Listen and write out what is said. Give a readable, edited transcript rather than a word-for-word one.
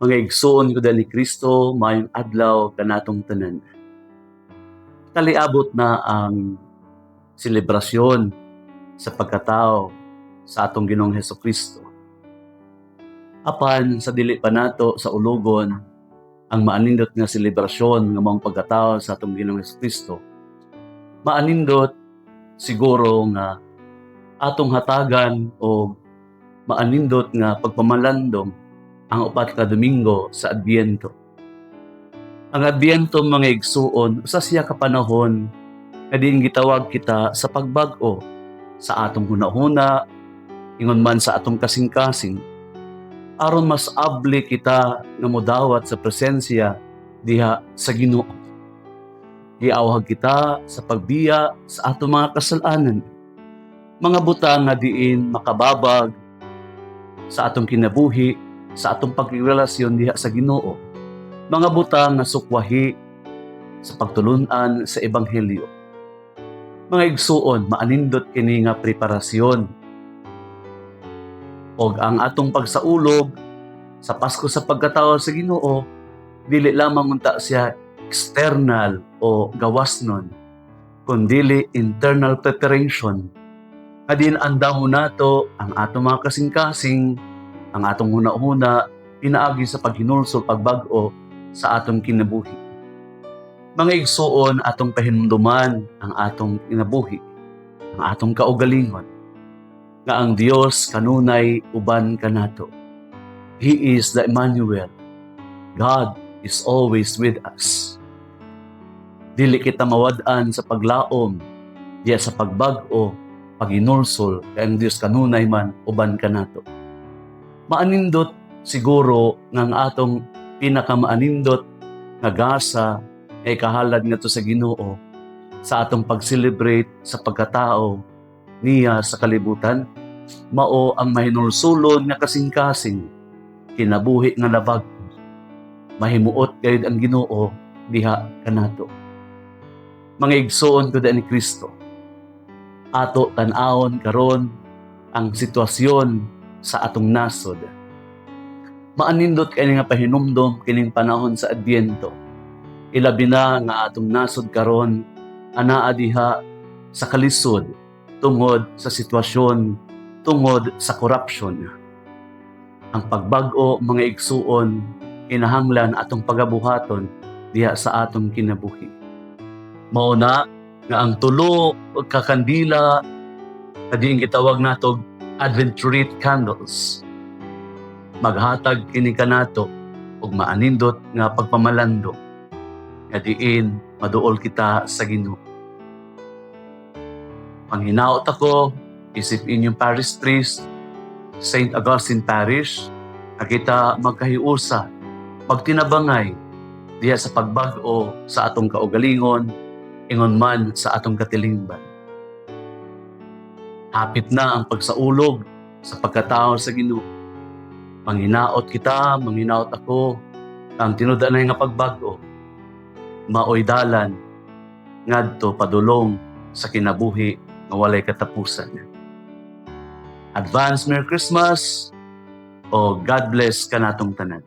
Mga igsoon ko ni Kristo, mayong adlaw kanatong tanan. Kaliabot na ang selebrasyon sa pagkatao sa atong Ginoong Hesukristo. Apan sa dili pa nato sa ulogon ang maanindot nga selebrasyon nga maong pagkatao sa atong Ginoong Hesukristo. Maanindot siguro nga atong hatagan o maanindot nga pagpamalandong ang upat ka Domingo sa Adbiento. Ang Adbiento, mga igsuon, usa siya ka panahon nga diin gitawag kita sa pagbag-o sa atong hunahuna, ingon man sa atong kasing-kasing, aron mas abli kita nga modawat sa presensya diha sa Ginoo. Giawhag kita sa pagbiya sa atong mga kasalanan, mga butang nga diin makababag sa atong kinabuhi, sa atong pagrelasyon diha sa Ginoo, mga butang nga sukwahi sa pagtulunan sa Ebanghelyo. Mga igsuon, maanindot kini nga preparasyon og ang atong pagsaulog sa Pasko sa pagkatao sa Ginoo dili lamang unta siya external o gawasnon, kundi internal preparation. Adin andam nato ang atong mga kasing-kasing, ang atong huna-huna, pinaagi sa paghinulsol, pagbag-o sa atong kinabuhi. Mga igsuon, atong pahinumduman ang atong kinabuhi, ang atong kaugalingon, nga ang Dios kanunay uban kanato. He is the Emmanuel. God is always with us. Dili kita mawad-an sa paglaom, diya sa pagbag-o, paghinulsol, kay ang Dios kanunay man uban kanato. Maanindot siguro nga ang atong pinakamaanindot nga gasa ay kahalad nga to sa Ginoo sa atong pag-celebrate sa pagkatao niya sa kalibutan, mao ang mahinulsulon nga kasing-kasing kinabuhi nga labag, mahimuot gayud ang Ginoo diha kanato. Mga igsoon ko ni Kristo, ato tan-awon karon ang sitwasyon sa atong nasod. Maanindot kini nga pahinumdom kining panahon sa Adbiento. Ilabi na nga atong nasod karon anaa diha sa kalisod tungod sa sitwasyon, tungod sa corruption. Ang pagbag-o, mga igsuon, kinahanglan atong pagabuhaton diha sa atong kinabuhi. Mao na nga ang tulo ug kakandila kadiing gitawag nato Advent wreath candles, maghatag kini kanato og maanindot nga pagpamalando nga diin maduol kita sa Ginoo. Panghinaot ako isip inyong parish priest, St. Augustine Parish, na kita magkahiusa, magtinabangay diya sa pagbag-o sa atong kaugalingon, ingon man sa atong katilingban. Hapit na ang pagsaulog sa pagkatao sa Ginoo. Manghinaot kita, manghinaot ako, ang tinudanay nga pagbag-o, maoy dalan ngadto padulong sa kinabuhi nga walay katapusan. Advance Merry Christmas o God bless kanatong tanan.